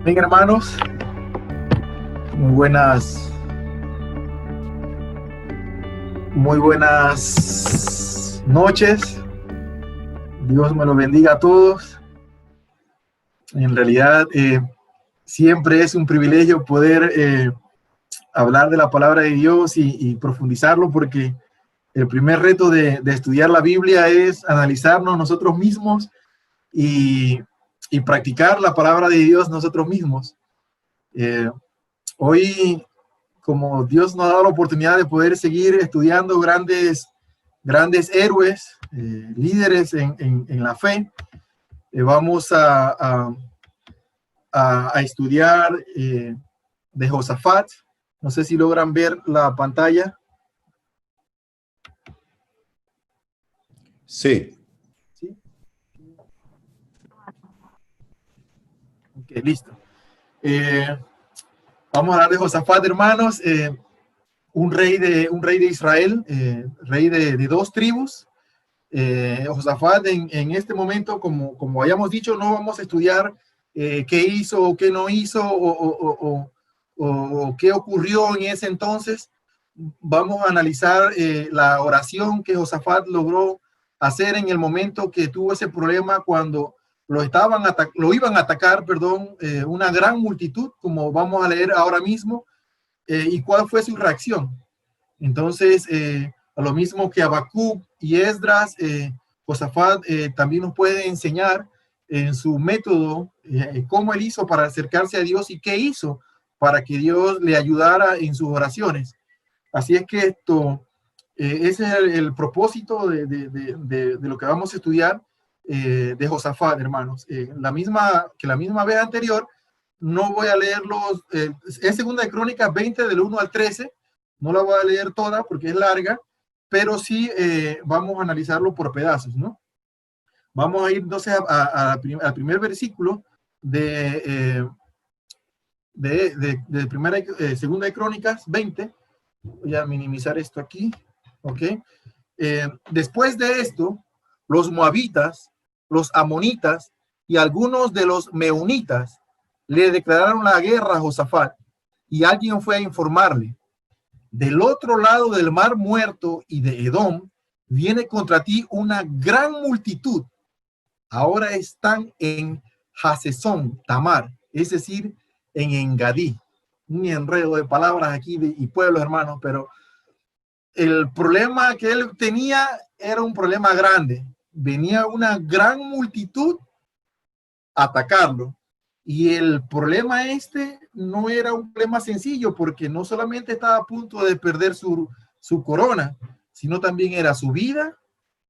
Bien, hermanos, muy buenas noches. Dios me lo bendiga a todos. En realidad, siempre es un privilegio poder hablar de la palabra de Dios y profundizarlo, porque el primer reto de estudiar la Biblia es analizarnos nosotros mismos y, y practicar la palabra de Dios nosotros mismos. Hoy, como Dios nos ha dado la oportunidad de poder seguir estudiando grandes héroes, líderes en la fe, vamos a estudiar de Josafat. No sé si logran ver la pantalla. Sí. ¿Sí? Ok, listo. Vamos a hablar de Josafat, hermanos. Un rey de Israel, rey de dos tribus. Josafat en este momento, como hayamos dicho, no vamos a estudiar qué hizo o qué no hizo o qué ocurrió en ese entonces. Vamos a analizar la oración que Josafat logró hacer en el momento que tuvo ese problema cuando lo iban a atacar, una gran multitud, como vamos a leer ahora mismo, y cuál fue su reacción. Entonces, a lo mismo que Habacuc y Esdras, Josafat también nos puede enseñar en su método cómo él hizo para acercarse a Dios y qué hizo para que Dios le ayudara en sus oraciones. Así es que ese es el propósito de lo que vamos a estudiar de Josafat, hermanos. La misma vez anterior, no voy a leer es Segunda de Crónicas 20 del 1 al 13. No la voy a leer toda porque es larga, pero sí vamos a analizarlo por pedazos, ¿no? Vamos a ir entonces al primer versículo de Segunda de Crónicas 20. Voy a minimizar esto aquí, ¿ok? Después de esto, los moabitas, los amonitas y algunos de los meunitas le declararon la guerra a Josafat, y alguien fue a informarle: del otro lado del mar muerto y de Edom viene contra ti una gran multitud. Ahora están en Hasesón Tamar, es decir, en Engadí. Un enredo de palabras aquí y pueblos, hermanos, pero el problema que él tenía era un problema grande. Venía una gran multitud a atacarlo. Y el problema no era un problema sencillo, porque no solamente estaba a punto de perder su corona, sino también era su vida,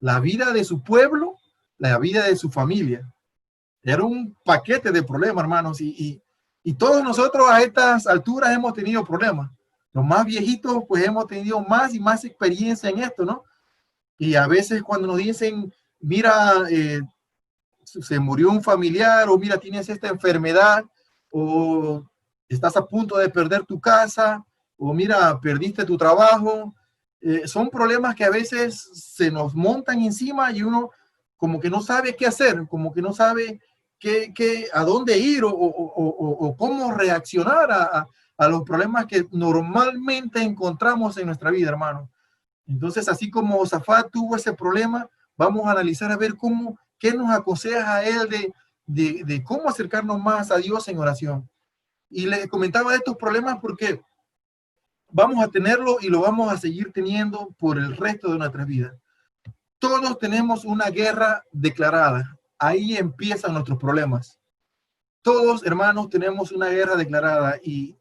la vida de su pueblo, la vida de su familia. Era un paquete de problemas, hermanos, y todos nosotros a estas alturas hemos tenido problemas. Los más viejitos, pues hemos tenido más y más experiencia en esto, ¿no? Y a veces cuando nos dicen, mira, se murió un familiar, o mira, tienes esta enfermedad, o estás a punto de perder tu casa, o mira, perdiste tu trabajo, son problemas que a veces se nos montan encima y uno como que no sabe qué hacer, como que no sabe a dónde ir o cómo reaccionar a los problemas que normalmente encontramos en nuestra vida, hermano. Entonces, así como Josafat tuvo ese problema, vamos a analizar a ver qué nos aconseja a él de cómo acercarnos más a Dios en oración. Y les comentaba de estos problemas porque vamos a tenerlo y lo vamos a seguir teniendo por el resto de nuestras vidas. Todos tenemos una guerra declarada. Ahí empiezan nuestros problemas. Todos, hermanos, tenemos una guerra declarada, y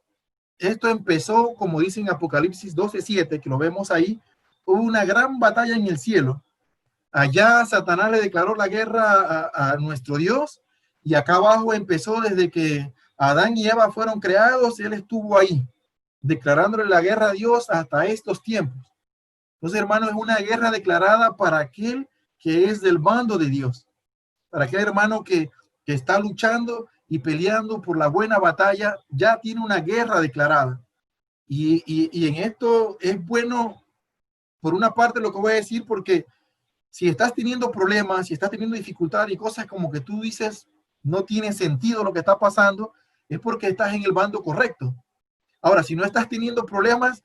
esto empezó, como dice en Apocalipsis 12:7, que lo vemos ahí. Hubo una gran batalla en el cielo. Allá Satanás le declaró la guerra a nuestro Dios, y acá abajo empezó desde que Adán y Eva fueron creados. Él estuvo ahí declarándole la guerra a Dios hasta estos tiempos. Entonces, hermano, es una guerra declarada para aquel que es del bando de Dios, para aquel hermano que está luchando y peleando por la buena batalla. Ya tiene una guerra declarada. Y en esto es bueno, por una parte, lo que voy a decir, porque si estás teniendo problemas, si estás teniendo dificultad y cosas como que tú dices no tiene sentido lo que está pasando, es porque estás en el bando correcto. Ahora, si no estás teniendo problemas,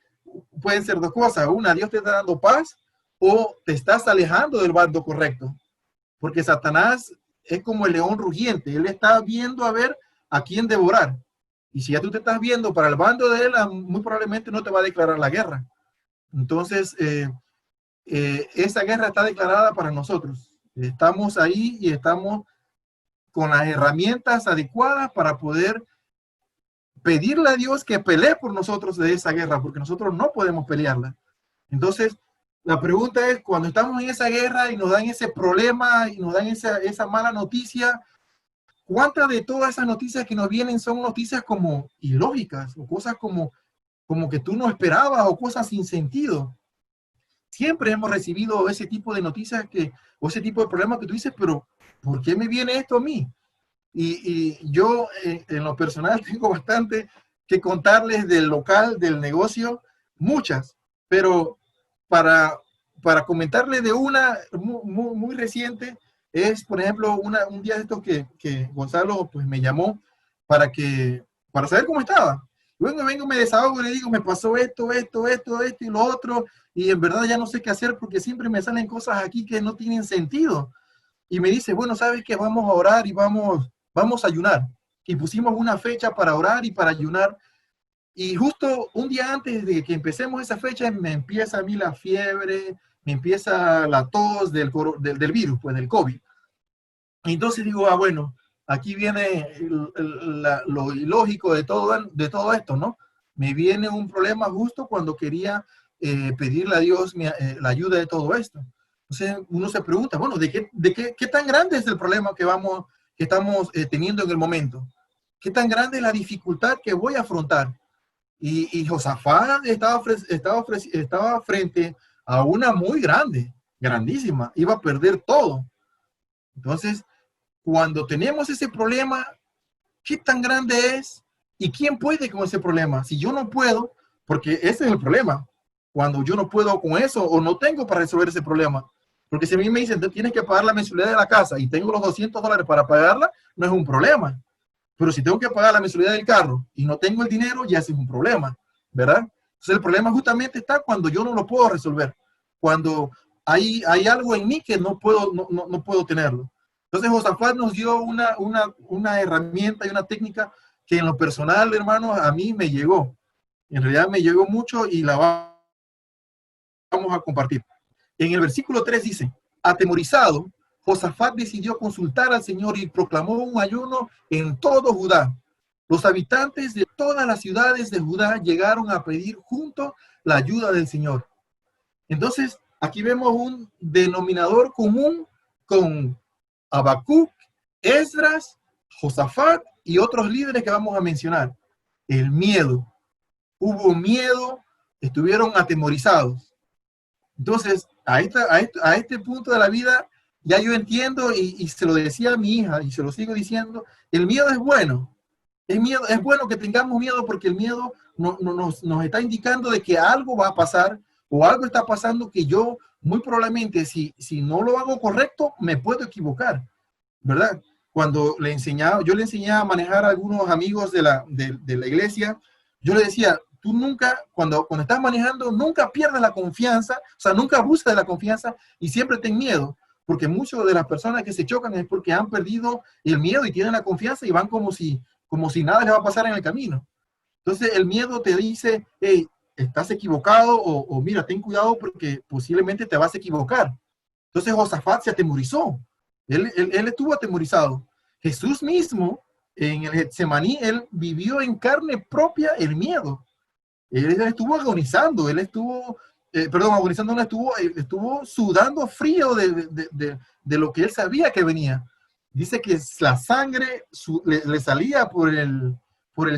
pueden ser dos cosas. Una, Dios te está dando paz o te estás alejando del bando correcto. Porque Satanás es como el león rugiente. Él está viendo a ver a quién devorar. Y si ya tú te estás viendo para el bando de él, muy probablemente no te va a declarar la guerra. Entonces, esa guerra está declarada para nosotros. Estamos ahí y estamos con las herramientas adecuadas para poder pedirle a Dios que pelee por nosotros de esa guerra, porque nosotros no podemos pelearla. Entonces, la pregunta es, cuando estamos en esa guerra y nos dan ese problema y nos dan esa mala noticia, ¿cuántas de todas esas noticias que nos vienen son noticias como ilógicas o cosas como que tú no esperabas o cosas sin sentido? Siempre hemos recibido ese tipo de noticias o ese tipo de problemas que tú dices, pero ¿por qué me viene esto a mí? Y yo en lo personal tengo bastante que contarles del local, del negocio, muchas, pero para comentarles de una muy reciente, es por ejemplo un día de estos que Gonzalo pues me llamó para saber cómo estaba. Vengo, me desahogo y le digo, me pasó esto y lo otro, y en verdad ya no sé qué hacer porque siempre me salen cosas aquí que no tienen sentido. Y me dice, bueno, ¿sabes qué? Vamos a orar y vamos a ayunar. Y pusimos una fecha para orar y para ayunar. Y justo un día antes de que empecemos esa fecha, me empieza a mí la fiebre, me empieza la tos del virus, pues del COVID. Y entonces digo, bueno, aquí viene lo ilógico de todo esto, ¿no? Me viene un problema justo cuando quería pedirle a Dios la ayuda de todo esto. Entonces uno se pregunta, bueno, ¿qué tan grande es el problema que estamos teniendo en el momento? ¿Qué tan grande es la dificultad que voy a afrontar? Y Josafat estaba frente a una muy grande, grandísima, iba a perder todo. Entonces, cuando tenemos ese problema, ¿qué tan grande es? ¿Y quién puede con ese problema? Si yo no puedo, porque ese es el problema, cuando yo no puedo con eso o no tengo para resolver ese problema. Porque si a mí me dicen, tienes que pagar la mensualidad de la casa y tengo los $200 para pagarla, no es un problema. Pero si tengo que pagar la mensualidad del carro y no tengo el dinero, ya es un problema, ¿verdad? Entonces el problema justamente está cuando yo no lo puedo resolver, cuando hay algo en mí que no puedo tenerlo. Entonces Josafat nos dio una herramienta y una técnica que en lo personal, hermanos, a mí me llegó. En realidad me llegó mucho y la vamos a compartir. En el versículo 3 dice, atemorizado, Josafat decidió consultar al Señor y proclamó un ayuno en todo Judá. Los habitantes de todas las ciudades de Judá llegaron a pedir junto la ayuda del Señor. Entonces, aquí vemos un denominador común con Habacuc, Esdras, Josafat y otros líderes que vamos a mencionar. El miedo. Hubo miedo, estuvieron atemorizados. Entonces, a este punto de la vida, ya yo entiendo y se lo decía a mi hija y se lo sigo diciendo, el miedo es bueno. Es bueno que tengamos miedo porque el miedo nos está indicando de que algo va a pasar o algo está pasando que yo muy probablemente si no lo hago correcto me puedo equivocar, ¿verdad? Cuando yo le enseñaba a manejar a algunos amigos de la iglesia, yo le decía, tú nunca, cuando estás manejando, nunca pierdas la confianza, o sea, nunca abuses de la confianza y siempre ten miedo, porque muchas de las personas que se chocan es porque han perdido el miedo y tienen la confianza y van como si nada les va a pasar en el camino. Entonces el miedo te dice, hey, estás equivocado o mira, ten cuidado porque posiblemente te vas a equivocar. Entonces Josafat se atemorizó. Él estuvo atemorizado. Jesús mismo, en el Getsemaní, él vivió en carne propia el miedo. Él estuvo agonizando, agonizando, estuvo sudando frío de lo que él sabía que venía. Dice que la sangre le salía por el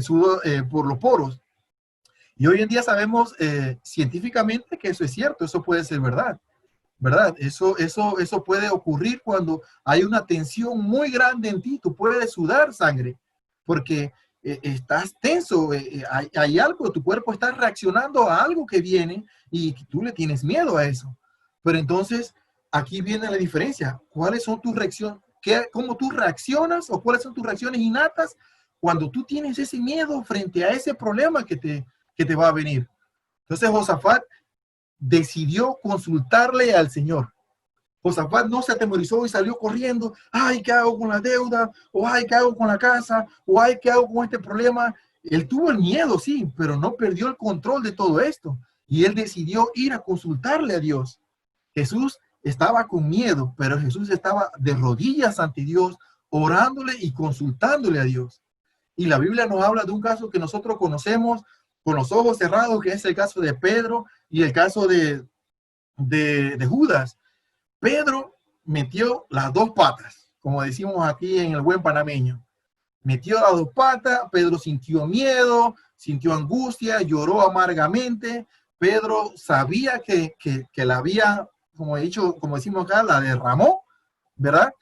sudor, por los poros. Y hoy en día sabemos científicamente que eso es cierto, eso puede ser verdad. ¿Verdad? Eso puede ocurrir cuando hay una tensión muy grande en ti. Tú puedes sudar sangre porque estás tenso, hay algo, tu cuerpo está reaccionando a algo que viene y tú le tienes miedo a eso. Pero entonces aquí viene la diferencia. ¿Cuáles son tus reacciones? ¿Cómo tú reaccionas o cuáles son tus reacciones innatas cuando tú tienes ese miedo frente a ese problema que te va a venir. Entonces Josafat decidió consultarle al Señor. Josafat no se atemorizó y salió corriendo. Ay, ¿qué hago con la deuda? O ay, ¿qué hago con la casa? O ay, ¿qué hago con este problema? Él tuvo el miedo, sí, pero no perdió el control de todo esto. Y él decidió ir a consultarle a Dios. Jesús estaba con miedo, pero Jesús estaba de rodillas ante Dios, orándole y consultándole a Dios. Y la Biblia nos habla de un caso que nosotros conocemos con los ojos cerrados, que es el caso de Pedro y el caso de Judas. Pedro metió las dos patas, como decimos aquí en el buen panameño. Metió las dos patas, Pedro sintió miedo, sintió angustia, lloró amargamente. Pedro sabía que la había, como he dicho, como decimos acá, la derramó, ¿verdad?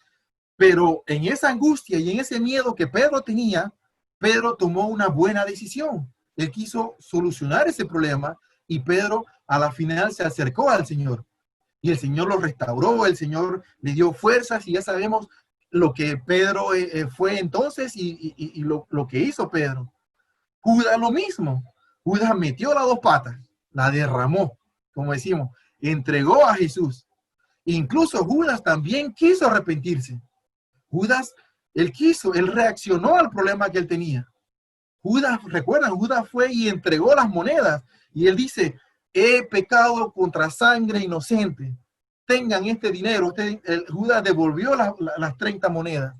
Pero en esa angustia y en ese miedo que Pedro tenía, Pedro tomó una buena decisión. Él quiso solucionar ese problema y Pedro a la final se acercó al Señor. Y el Señor lo restauró, el Señor le dio fuerzas y ya sabemos lo que Pedro fue entonces y lo que hizo Pedro. Judas lo mismo. Judas metió las dos patas, la derramó, como decimos, entregó a Jesús. Incluso Judas también quiso arrepentirse. Judas, él reaccionó al problema que él tenía. Judas, recuerdan, Judas fue y entregó las monedas. Y él dice, he pecado contra sangre inocente. Tengan este dinero. Judas devolvió las 30 monedas.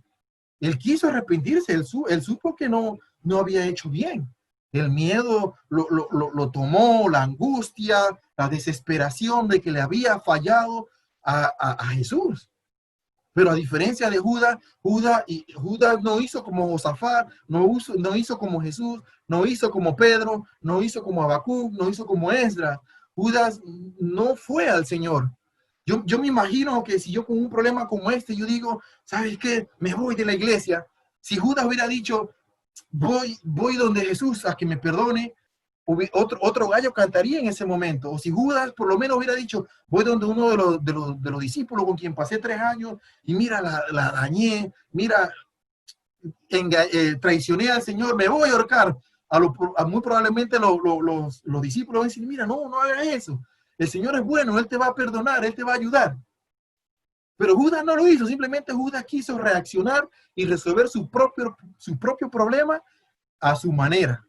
Él quiso arrepentirse. Él supo que no había hecho bien. El miedo lo tomó, la angustia, la desesperación de que le había fallado a Jesús. Pero a diferencia de Judas, Judas no hizo como Josafat, no hizo como Jesús, no hizo como Pedro, no hizo como Habacuc, no hizo como Esdras. Judas no fue al Señor. Yo me imagino que si yo con un problema como este, yo digo, ¿sabes qué? Me voy de la iglesia. Si Judas hubiera dicho, voy donde Jesús a que me perdone, otro gallo cantaría en ese momento. O si Judas por lo menos hubiera dicho, voy donde uno de los discípulos con quien pasé 3 años y mira, la dañé, mira, traicioné al Señor, me voy a ahorcar. Muy probablemente los discípulos van a decir, mira, no hagas eso. El Señor es bueno, Él te va a perdonar, Él te va a ayudar. Pero Judas no lo hizo, simplemente Judas quiso reaccionar y resolver su propio problema a su manera.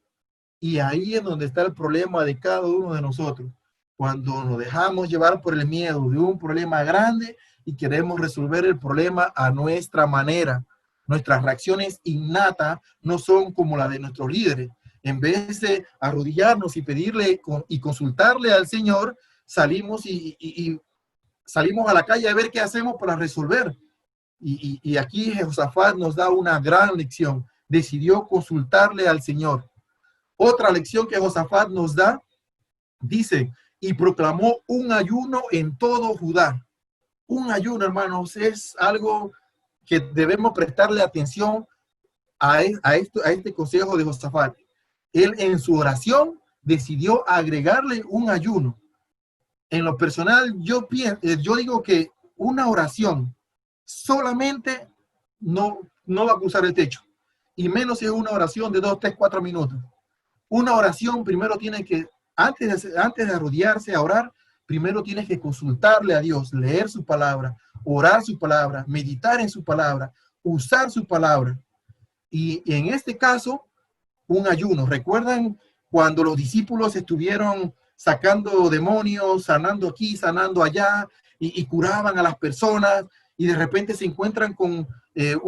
Y ahí es donde está el problema de cada uno de nosotros. Cuando nos dejamos llevar por el miedo de un problema grande y queremos resolver el problema a nuestra manera. Nuestras reacciones innatas no son como la de nuestros líderes. En vez de arrodillarnos y pedirle y consultarle al Señor, salimos y salimos a la calle a ver qué hacemos para resolver. Y aquí Josafat nos da una gran lección. Decidió consultarle al Señor. Otra lección que Josafat nos da, dice, y proclamó un ayuno en todo Judá. Un ayuno, hermanos, es algo que debemos prestarle atención a este consejo de Josafat. Él en su oración decidió agregarle un ayuno. En lo personal, yo digo que una oración solamente no va a cruzar el techo. Y menos si es una oración de 2, 3, 4 minutos. Una oración primero tiene que, antes de arrodillarse a orar, primero tienes que consultarle a Dios, leer su palabra, orar su palabra, meditar en su palabra, usar su palabra. Y en este caso, un ayuno. ¿Recuerdan cuando los discípulos estuvieron sacando demonios, sanando aquí, sanando allá, y curaban a las personas, y de repente se encuentran con era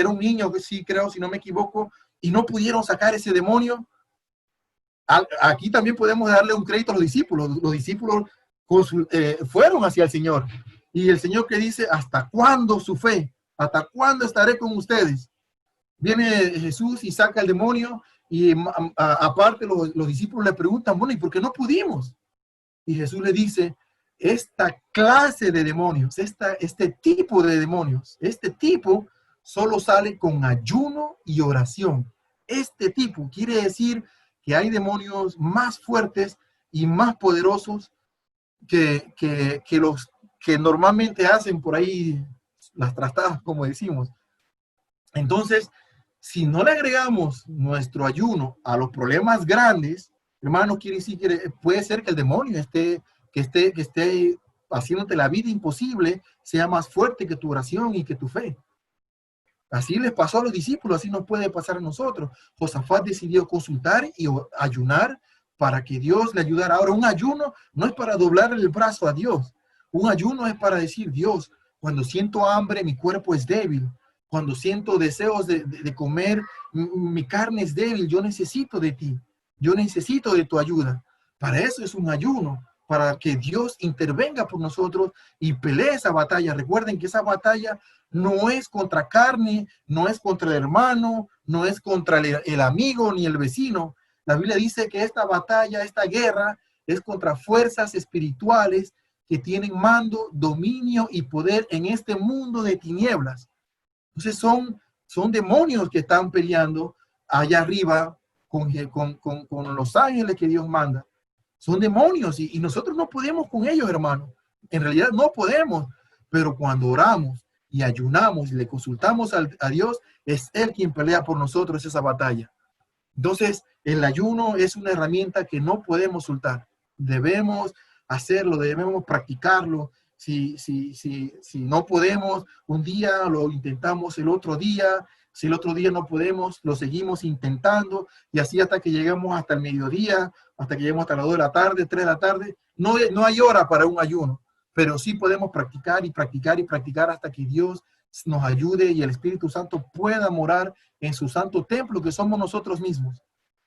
un niño, que sí creo, si no me equivoco, y no pudieron sacar ese demonio? Aquí también podemos darle un crédito a los discípulos. Los discípulos fueron hacia el Señor. Y el Señor que dice, ¿hasta cuándo su fe? ¿Hasta cuándo estaré con ustedes? Viene Jesús y saca el demonio y aparte los discípulos le preguntan, bueno, ¿y por qué no pudimos? Y Jesús le dice, esta clase de demonios, este tipo de demonios, este tipo solo sale con ayuno y oración. Este tipo quiere decir que hay demonios más fuertes y más poderosos que los que normalmente hacen por ahí las trastadas, como decimos. Entonces, si no le agregamos nuestro ayuno a los problemas grandes, hermano, quiere decir que puede ser que el demonio que esté haciéndote la vida imposible sea más fuerte que tu oración y que tu fe. Así les pasó a los discípulos, así nos puede pasar a nosotros. Josafat decidió consultar y ayunar para que Dios le ayudara. Ahora, un ayuno no es para doblar el brazo a Dios. Un ayuno es para decir, Dios, cuando siento hambre, mi cuerpo es débil. Cuando siento deseos de comer, mi carne es débil. Yo necesito de ti. Yo necesito de tu ayuda. Para eso es un ayuno, para que Dios intervenga por nosotros y pelee esa batalla. Recuerden que esa batalla no es contra carne, no es contra el hermano, no es contra el amigo ni el vecino. La Biblia dice que esta batalla, esta guerra, es contra fuerzas espirituales que tienen mando, dominio y poder en este mundo de tinieblas. Entonces son demonios que están peleando allá arriba con los ángeles que Dios manda. Son demonios y nosotros no podemos con ellos, hermano. En realidad no podemos, pero cuando oramos y ayunamos y le consultamos a Dios, es Él quien pelea por nosotros esa batalla. Entonces, el ayuno es una herramienta que no podemos soltar. Debemos hacerlo, debemos practicarlo. Si no podemos, un día lo intentamos el otro día. Si el otro día no podemos, lo seguimos intentando. Y así hasta que lleguemos hasta el mediodía, hasta que lleguemos hasta las 2 de la tarde, 3 de la tarde. No hay hora para un ayuno, pero sí podemos practicar y practicar y practicar hasta que Dios nos ayude y el Espíritu Santo pueda morar en su santo templo, que somos nosotros mismos.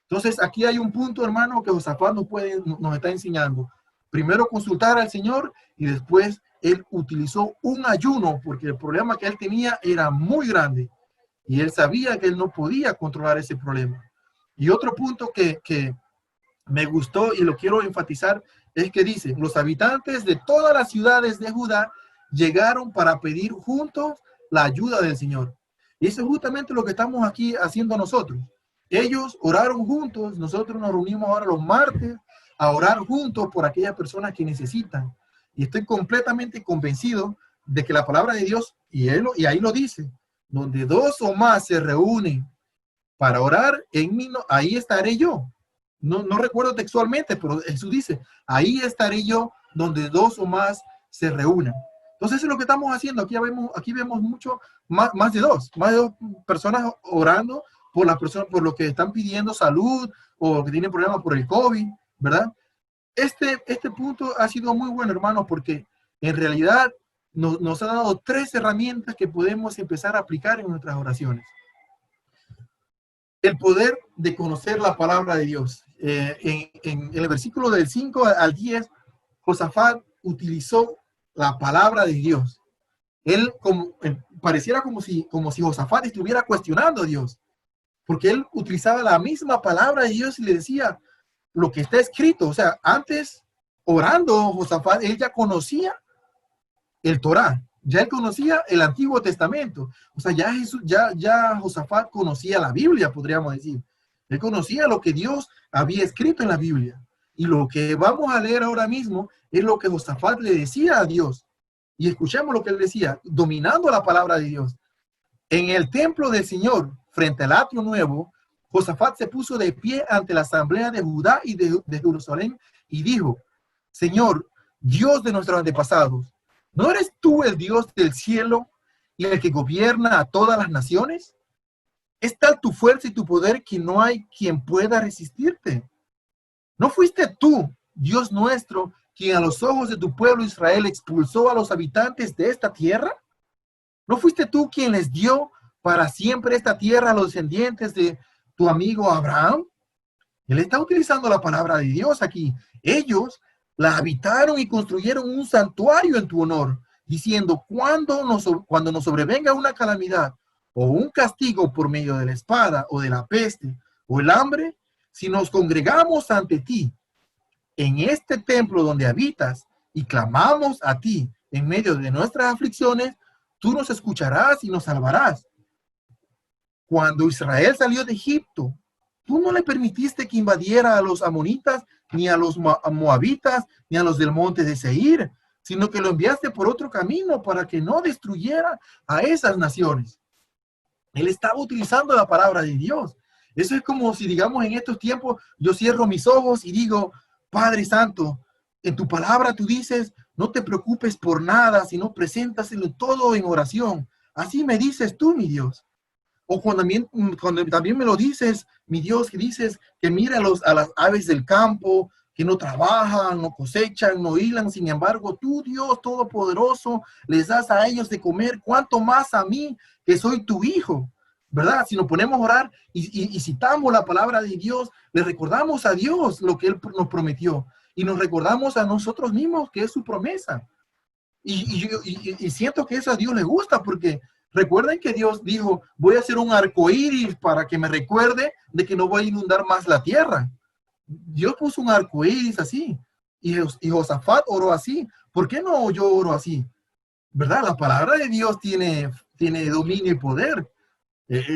Entonces, aquí hay un punto, hermano, que Josafat nos está enseñando. Primero consultar al Señor y después él utilizó un ayuno, porque el problema que él tenía era muy grande y él sabía que él no podía controlar ese problema. Y otro punto que me gustó y lo quiero enfatizar es que dice, los habitantes de todas las ciudades de Judá llegaron para pedir juntos la ayuda del Señor. Y eso es justamente lo que estamos aquí haciendo nosotros. Ellos oraron juntos, nosotros nos reunimos ahora los martes a orar juntos por aquellas personas que necesitan. Y estoy completamente convencido de que la palabra de Dios, y ahí lo dice, donde 2 o más se reúnen para orar en mí, ahí estaré yo. No recuerdo textualmente, pero Jesús dice, ahí estaré yo donde 2 o más se reúnan. Entonces, eso es lo que estamos haciendo. Aquí vemos mucho, más de dos personas orando por las personas, por los que están pidiendo salud o que tienen problemas por el COVID, ¿verdad? Este punto ha sido muy bueno, hermanos, porque en realidad nos ha dado 3 herramientas que podemos empezar a aplicar en nuestras oraciones. El poder de conocer la palabra de Dios. En el versículo del 5 al 10, Josafat utilizó la palabra de Dios. Él pareciera como si Josafat estuviera cuestionando a Dios, porque él utilizaba la misma palabra de Dios y le decía lo que está escrito. O sea, antes orando Josafat, él ya conocía el Torá, ya él conocía el Antiguo Testamento. O sea, ya Josafat conocía la Biblia, podríamos decir. Él conocía lo que Dios había escrito en la Biblia. Y lo que vamos a leer ahora mismo es lo que Josafat le decía a Dios. Y escuchemos lo que él decía, dominando la palabra de Dios. En el templo del Señor, frente al atrio nuevo, Josafat se puso de pie ante la asamblea de Judá y de Jerusalén y dijo, Señor, Dios de nuestros antepasados, ¿no eres tú el Dios del cielo y el que gobierna a todas las naciones? Es tal tu fuerza y tu poder que no hay quien pueda resistirte. ¿No fuiste tú, Dios nuestro, quien a los ojos de tu pueblo Israel expulsó a los habitantes de esta tierra? ¿No fuiste tú quien les dio para siempre esta tierra a los descendientes de tu amigo Abraham? Él está utilizando la palabra de Dios aquí. Ellos la habitaron y construyeron un santuario en tu honor, diciendo, cuando nos sobrevenga una calamidad o un castigo por medio de la espada o de la peste o el hambre, si nos congregamos ante ti en este templo donde habitas y clamamos a ti en medio de nuestras aflicciones, tú nos escucharás y nos salvarás. Cuando Israel salió de Egipto, tú no le permitiste que invadiera a los amonitas, ni a los moabitas, ni a los del monte de Seir, sino que lo enviaste por otro camino para que no destruyera a esas naciones. Él estaba utilizando la palabra de Dios. Eso es como si, digamos, en estos tiempos yo cierro mis ojos y digo, Padre Santo, en tu palabra tú dices, no te preocupes por nada, sino preséntaselo todo en oración. Así me dices tú, mi Dios. O cuando también me lo dices, mi Dios, que dices que mira a las aves del campo, que no trabajan, no cosechan, no hilan, sin embargo, tú, Dios Todopoderoso, les das a ellos de comer, cuánto más a mí, que soy tu hijo, ¿verdad? Si nos ponemos a orar y citamos la palabra de Dios, le recordamos a Dios lo que Él nos prometió y nos recordamos a nosotros mismos que es su promesa. Y siento que eso a Dios le gusta porque recuerden que Dios dijo, voy a hacer un arco iris para que me recuerde de que no voy a inundar más la tierra. Dios puso un arco iris así y Josafat oró así. ¿Por qué no yo oro así? ¿Verdad? La palabra de Dios tiene dominio y poder.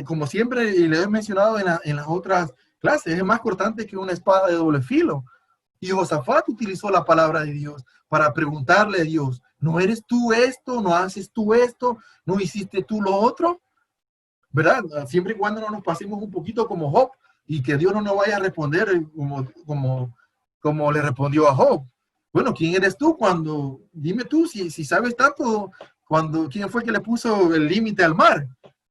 Como siempre y le he mencionado en las otras clases, es más cortante que una espada de doble filo. Y Josafat utilizó la palabra de Dios para preguntarle a Dios, ¿no eres tú esto? ¿No haces tú esto? ¿No hiciste tú lo otro? ¿Verdad? Siempre y cuando no nos pasemos un poquito como Job y que Dios no nos vaya a responder como le respondió a Job. Bueno, ¿quién eres tú cuando, dime tú, si sabes tanto, quién fue que le puso el límite al mar?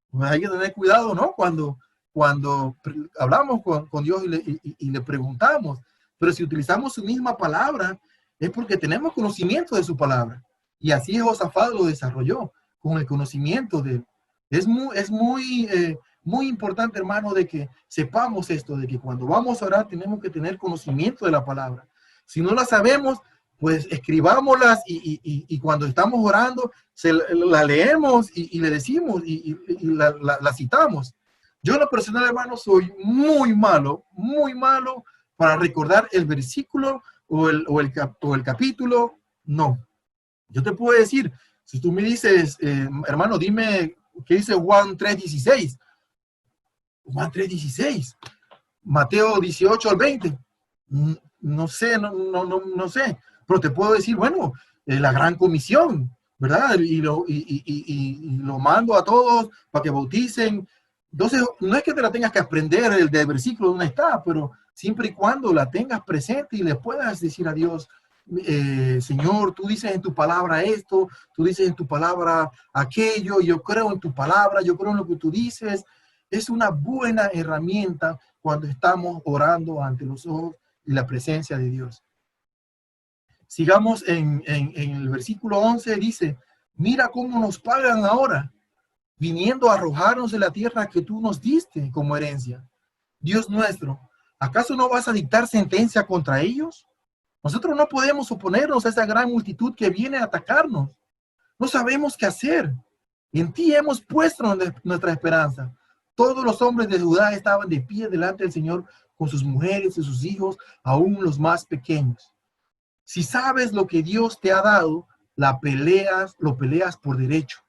Pues hay que tener cuidado, ¿no? Cuando hablamos con Dios y le preguntamos. Pero si utilizamos su misma palabra, es porque tenemos conocimiento de su palabra. Y así Josafat lo desarrolló, con el conocimiento de él. Muy importante, hermano, de que sepamos esto, de que cuando vamos a orar tenemos que tener conocimiento de la palabra. Si no la sabemos, pues escribámoslas y cuando estamos orando, la leemos y le decimos y la citamos. Yo en lo personal, hermano, soy muy malo para recordar el versículo o el capítulo. No. Yo te puedo decir, si tú me dices, hermano, dime qué dice Juan 3:16. Juan 3:16. Mateo 18 al 20. No sé, no sé. Pero te puedo decir, bueno, la gran comisión, ¿verdad? Y lo mando a todos para que bauticen. Entonces, no es que te la tengas que aprender el del versículo donde está, pero siempre y cuando la tengas presente y le puedas decir a Dios, Señor, tú dices en tu palabra esto, tú dices en tu palabra aquello, yo creo en tu palabra, yo creo en lo que tú dices. Es una buena herramienta cuando estamos orando ante los ojos y la presencia de Dios. Sigamos en el versículo 11, dice, mira cómo nos pagan ahora, viniendo a arrojarnos de la tierra que tú nos diste como herencia. Dios nuestro, ¿acaso no vas a dictar sentencia contra ellos? Nosotros no podemos oponernos a esa gran multitud que viene a atacarnos. No sabemos qué hacer. En ti hemos puesto nuestra esperanza. Todos los hombres de Judá estaban de pie delante del Señor con sus mujeres y sus hijos, aún los más pequeños. Si sabes lo que Dios te ha dado, lo peleas por derecho.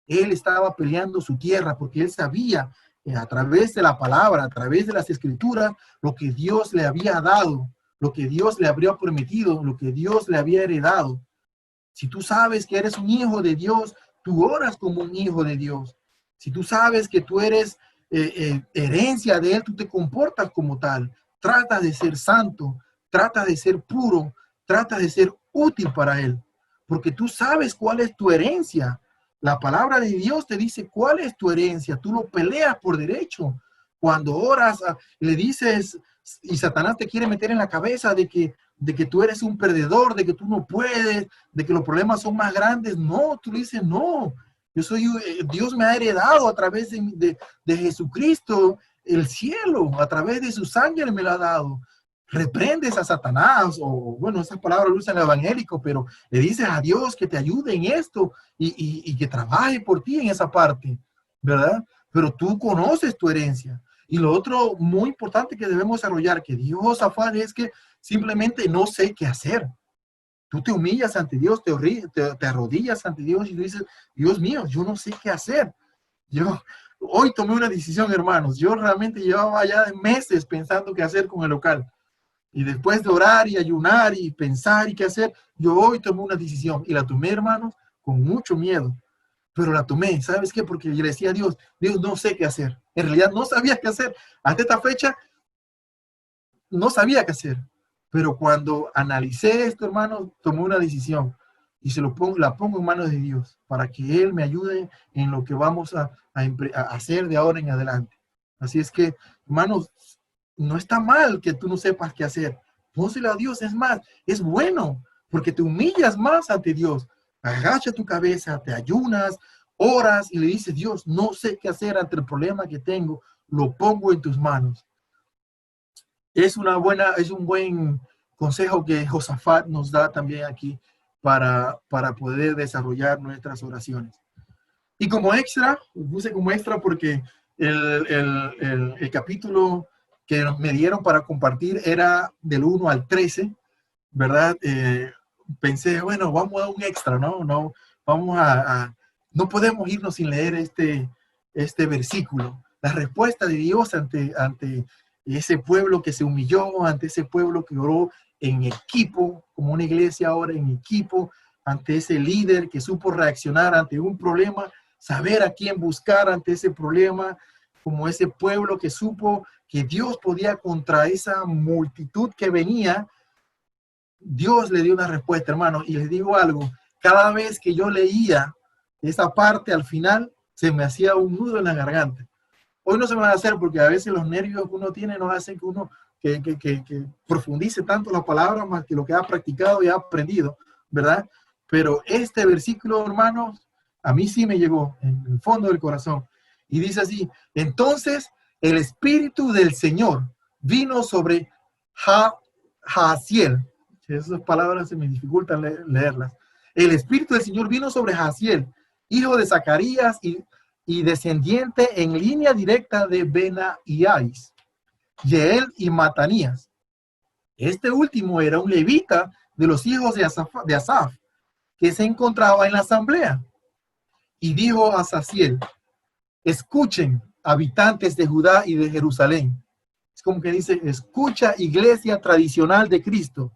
Él estaba peleando su tierra porque él sabía a través de la palabra, a través de las escrituras, lo que Dios le había dado, lo que Dios le habría prometido, lo que Dios le había heredado. Si tú sabes que eres un hijo de Dios, tú oras como un hijo de Dios. Si tú sabes que tú eres herencia de Él, tú te comportas como tal. Trata de ser santo, trata de ser puro, trata de ser útil para Él, porque tú sabes cuál es tu herencia. La palabra de Dios te dice cuál es tu herencia. Tú lo peleas por derecho. Cuando oras, le dices, y Satanás te quiere meter en la cabeza de que tú eres un perdedor, de que tú no puedes, de que los problemas son más grandes. No, tú le dices, no, Dios me ha heredado a través de Jesucristo el cielo, a través de su sangre me lo ha dado. Reprendes a Satanás, o bueno, esas palabras lo usan el evangélico, pero le dices a Dios que te ayude en esto y que trabaje por ti en esa parte, ¿verdad? Pero tú conoces tu herencia. Y lo otro muy importante que debemos desarrollar, que dijo Josafat, es que simplemente no sé qué hacer. Tú te humillas ante Dios, te arrodillas ante Dios y tú dices, Dios mío, yo no sé qué hacer. Yo hoy tomé una decisión, hermanos. Yo realmente llevaba ya meses pensando qué hacer con el local. Y después de orar y ayunar y pensar y qué hacer, yo hoy tomé una decisión y la tomé, hermanos, con mucho miedo. pero la tomé. ¿Sabes qué? Porque yo le decía a Dios, Dios, no sé qué hacer. En realidad no sabía qué hacer. Hasta esta fecha no sabía qué hacer. Pero cuando analicé esto, hermano, tomé una decisión y la pongo en manos de Dios para que Él me ayude en lo que vamos a hacer de ahora en adelante. Así es que, hermanos, no está mal que tú no sepas qué hacer. Pónselo a Dios, es más, es bueno, porque te humillas más ante Dios. Agacha tu cabeza, te ayunas, oras y le dices, Dios, no sé qué hacer ante el problema que tengo, lo pongo en tus manos. Es un buen consejo que Josafat nos da también aquí para poder desarrollar nuestras oraciones. Y como extra, puse como extra porque el capítulo que me dieron para compartir era del 1 al 13, ¿verdad? Pensé, bueno, vamos a dar un extra, ¿no? No, no podemos irnos sin leer este versículo. La respuesta de Dios ante ese pueblo que se humilló, ante ese pueblo que oró en equipo, como una iglesia ahora en equipo, ante ese líder que supo reaccionar ante un problema, saber a quién buscar ante ese problema, como ese pueblo que supo que Dios podía contra esa multitud que venía. Dios le dio una respuesta, hermano, y les digo algo, cada vez que yo leía esa parte al final, se me hacía un nudo en la garganta. Hoy no se me va a hacer porque a veces los nervios que uno tiene no hacen que uno que profundice tanto la palabra más que lo que ha practicado y ha aprendido, ¿verdad? Pero este versículo, hermanos, a mí sí me llegó en el fondo del corazón. Y dice así, entonces el Espíritu del Señor vino sobre Jaasiel. Esas palabras se me dificultan leerlas. El Espíritu del Señor vino sobre Jaasiel, hijo de Zacarías y descendiente en línea directa de Benaías, Yeel y Matanías. Este último era un levita de los hijos de Asaf, que se encontraba en la asamblea. Y dijo a Jaasiel, escuchen, habitantes de Judá y de Jerusalén. Es como que dice, escucha, iglesia tradicional de Cristo.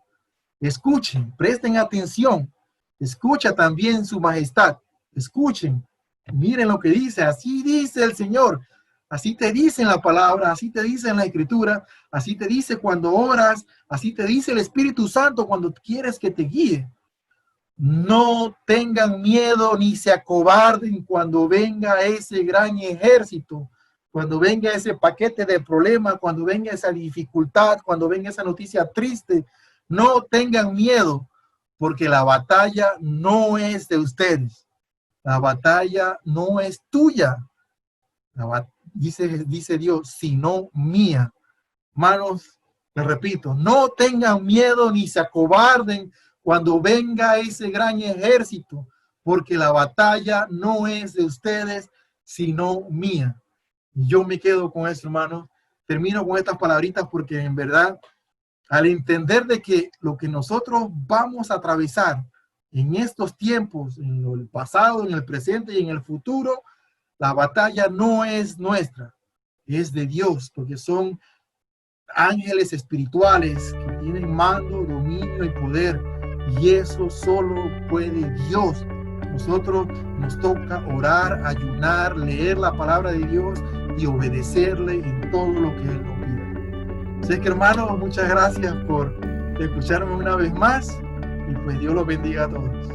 Escuchen, presten atención. Escucha también su majestad. Escuchen, miren lo que dice. Así dice el Señor. Así te dice en la palabra, así te dice en la escritura, así te dice cuando oras, así te dice el Espíritu Santo cuando quieres que te guíe. No tengan miedo ni se acobarden cuando venga ese gran ejército, cuando venga ese paquete de problemas, cuando venga esa dificultad, cuando venga esa noticia triste. No tengan miedo, porque la batalla no es de ustedes. La batalla no es tuya. Dice Dios, sino mía. Hermanos, les repito, no tengan miedo ni se acobarden cuando venga ese gran ejército, porque la batalla no es de ustedes, sino mía. Yo me quedo con eso, hermano. Termino con estas palabritas porque en verdad, al entender de que lo que nosotros vamos a atravesar en estos tiempos, en el pasado, en el presente y en el futuro, la batalla no es nuestra, es de Dios, porque son ángeles espirituales que tienen mando, dominio y poder, y eso solo puede Dios. Nosotros nos toca orar, ayunar, leer la palabra de Dios y obedecerle en todo lo que Él nos pide. Así que, hermanos, muchas gracias por escucharme una vez más y pues Dios los bendiga a todos.